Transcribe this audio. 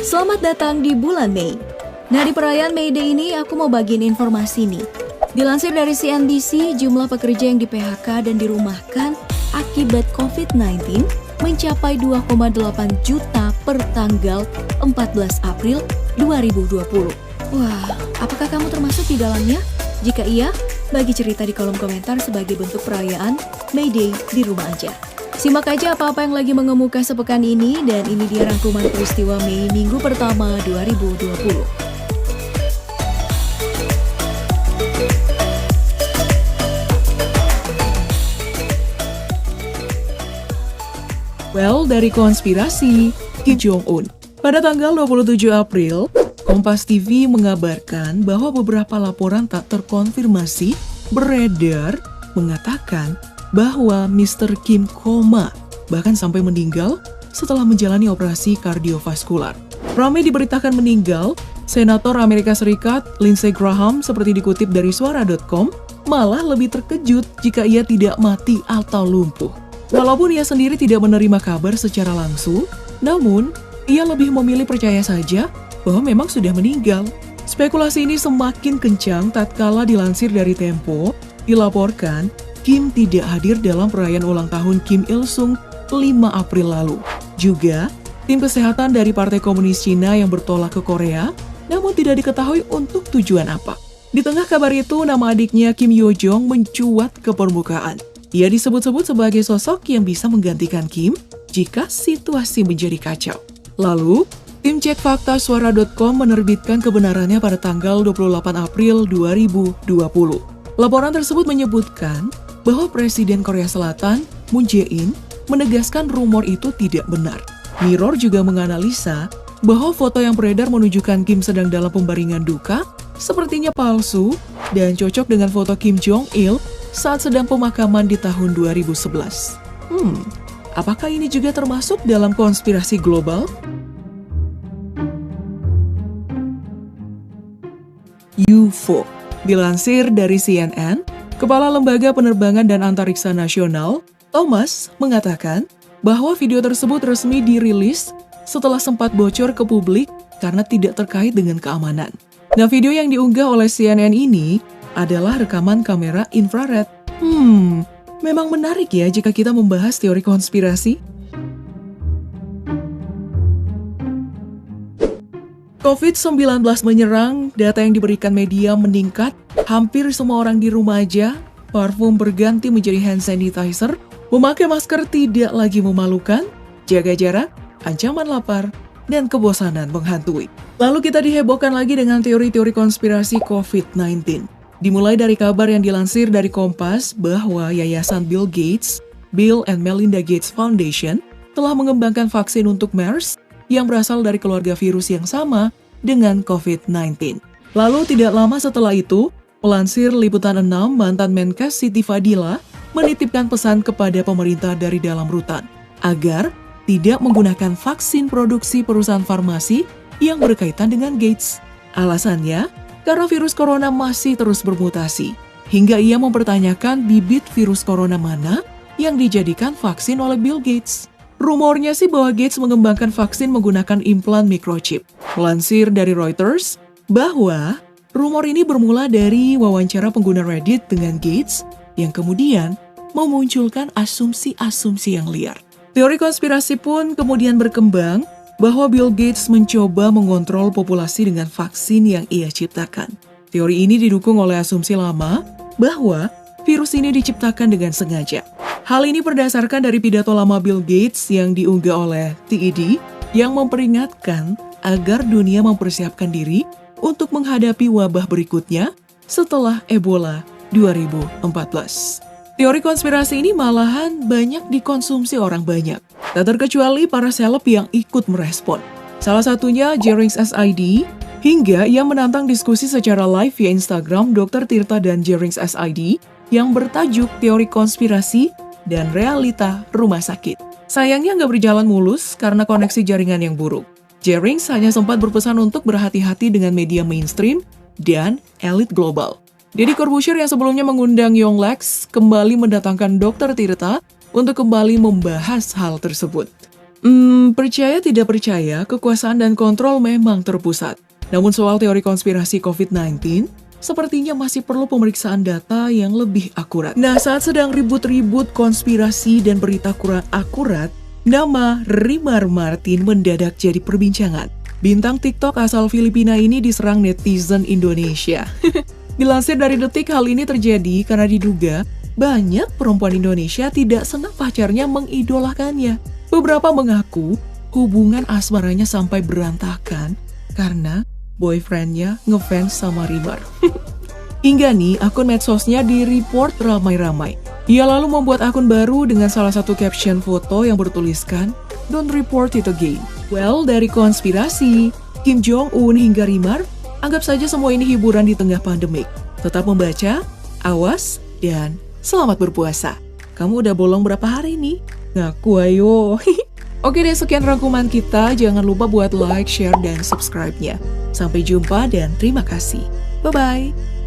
Selamat datang di bulan Mei. Nah, di perayaan May Day ini aku mau bagiin informasi nih. Dilansir dari CNBC, jumlah pekerja yang di-PHK dan dirumahkan akibat COVID-19 mencapai 2,8 juta per tanggal 14 April 2020. Wah, apakah kamu termasuk di dalamnya? Jika iya, bagi cerita di kolom komentar sebagai bentuk perayaan May Day di rumah aja. Simak aja apa-apa yang lagi mengemuka sepekan ini, dan ini dia rangkuman peristiwa Mei minggu pertama 2020. Well, dari konspirasi, Kim Jong-un. Pada tanggal 27 April, Kompas TV mengabarkan bahwa beberapa laporan tak terkonfirmasi beredar mengatakan bahwa Mr. Kim koma, bahkan sampai meninggal setelah menjalani operasi kardiovaskular. Ramai diberitakan meninggal, Senator Amerika Serikat Lindsey Graham seperti dikutip dari suara.com malah lebih terkejut jika ia tidak mati atau lumpuh. Walaupun ia sendiri tidak menerima kabar secara langsung, namun ia lebih memilih percaya saja bahwa memang sudah meninggal. Spekulasi ini semakin kencang tatkala dilansir dari Tempo, dilaporkan Kim tidak hadir dalam perayaan ulang tahun Kim Il-sung 5 April lalu. Juga, tim kesehatan dari Partai Komunis Cina yang bertolak ke Korea, namun tidak diketahui untuk tujuan apa. Di tengah kabar itu, nama adiknya Kim Yo-jong mencuat ke permukaan. Ia disebut-sebut sebagai sosok yang bisa menggantikan Kim jika situasi menjadi kacau. Lalu, tim cek fakta suara.com menerbitkan kebenarannya pada tanggal 28 April 2020. Laporan tersebut menyebutkan bahwa Presiden Korea Selatan, Moon Jae-in, menegaskan rumor itu tidak benar. Mirror juga menganalisa bahwa foto yang beredar menunjukkan Kim sedang dalam pembaringan duka sepertinya palsu dan cocok dengan foto Kim Jong-il saat sedang pemakaman di tahun 2011. Apakah ini juga termasuk dalam konspirasi global? UFO. Dilansir dari CNN, Kepala Lembaga Penerbangan dan Antariksa Nasional, Thomas, mengatakan bahwa video tersebut resmi dirilis setelah sempat bocor ke publik karena tidak terkait dengan keamanan. Nah, video yang diunggah oleh CNN ini adalah rekaman kamera infrared. Memang menarik ya jika kita membahas teori konspirasi. COVID-19 menyerang, data yang diberikan media meningkat, hampir semua orang di rumah aja, parfum berganti menjadi hand sanitizer, memakai masker tidak lagi memalukan, jaga jarak, ancaman lapar, dan kebosanan menghantui. Lalu kita dihebohkan lagi dengan teori-teori konspirasi COVID-19. Dimulai dari kabar yang dilansir dari Kompas bahwa Yayasan Bill Gates, Bill and Melinda Gates Foundation, telah mengembangkan vaksin untuk MERS yang berasal dari keluarga virus yang sama dengan COVID-19. Lalu tidak lama setelah itu, pelansir Liputan 6 mantan Menkes Siti Fadila menitipkan pesan kepada pemerintah dari dalam rutan agar tidak menggunakan vaksin produksi perusahaan farmasi yang berkaitan dengan Gates. Alasannya, karena virus corona masih terus bermutasi, hingga ia mempertanyakan bibit virus corona mana yang dijadikan vaksin oleh Bill Gates. Rumornya sih bahwa Gates mengembangkan vaksin menggunakan implan microchip. Melansir dari Reuters, bahwa rumor ini bermula dari wawancara pengguna Reddit dengan Gates yang kemudian memunculkan asumsi-asumsi yang liar. Teori konspirasi pun kemudian berkembang bahwa Bill Gates mencoba mengontrol populasi dengan vaksin yang ia ciptakan. Teori ini didukung oleh asumsi lama bahwa virus ini diciptakan dengan sengaja. Hal ini berdasarkan dari pidato lama Bill Gates yang diunggah oleh TED yang memperingatkan agar dunia mempersiapkan diri untuk menghadapi wabah berikutnya setelah Ebola 2014. Teori konspirasi ini malahan banyak dikonsumsi orang banyak, tak terkecuali para seleb yang ikut merespon. Salah satunya Jerings SID, hingga ia menantang diskusi secara live via Instagram Dr. Tirta dan Jerings SID yang bertajuk teori konspirasi dan realita rumah sakit. Sayangnya nggak berjalan mulus karena koneksi jaringan yang buruk. Jerings hanya sempat berpesan untuk berhati-hati dengan media mainstream dan elit global. Deddy Corbuzier yang sebelumnya mengundang Yonglex kembali mendatangkan Dr. Tirta untuk kembali membahas hal tersebut. Percaya tidak percaya, kekuasaan dan kontrol memang terpusat. Namun soal teori konspirasi COVID-19, sepertinya masih perlu pemeriksaan data yang lebih akurat. Nah, saat sedang ribut-ribut konspirasi dan berita kurang akurat, nama Rimar Martin mendadak jadi perbincangan. Bintang TikTok asal Filipina ini diserang netizen Indonesia. Dilansir dari Detik, hal ini terjadi karena diduga banyak perempuan Indonesia tidak senang pacarnya mengidolakannya. Beberapa mengaku hubungan asmaranya sampai berantakan karena boyfriendnya ngefans sama Rimar. Hingga nih, akun medsosnya di-report ramai-ramai. Ia lalu membuat akun baru dengan salah satu caption foto yang bertuliskan, "Don't report it again." Well, dari konspirasi, Kim Jong-un hingga Rimar, anggap saja semua ini hiburan di tengah pandemik. Tetap membaca, awas, dan selamat berpuasa. Kamu udah bolong berapa hari nih? Ngaku ayo. Oke deh, sekian rangkuman kita. Jangan lupa buat like, share, dan subscribe-nya. Sampai jumpa dan terima kasih. Bye-bye.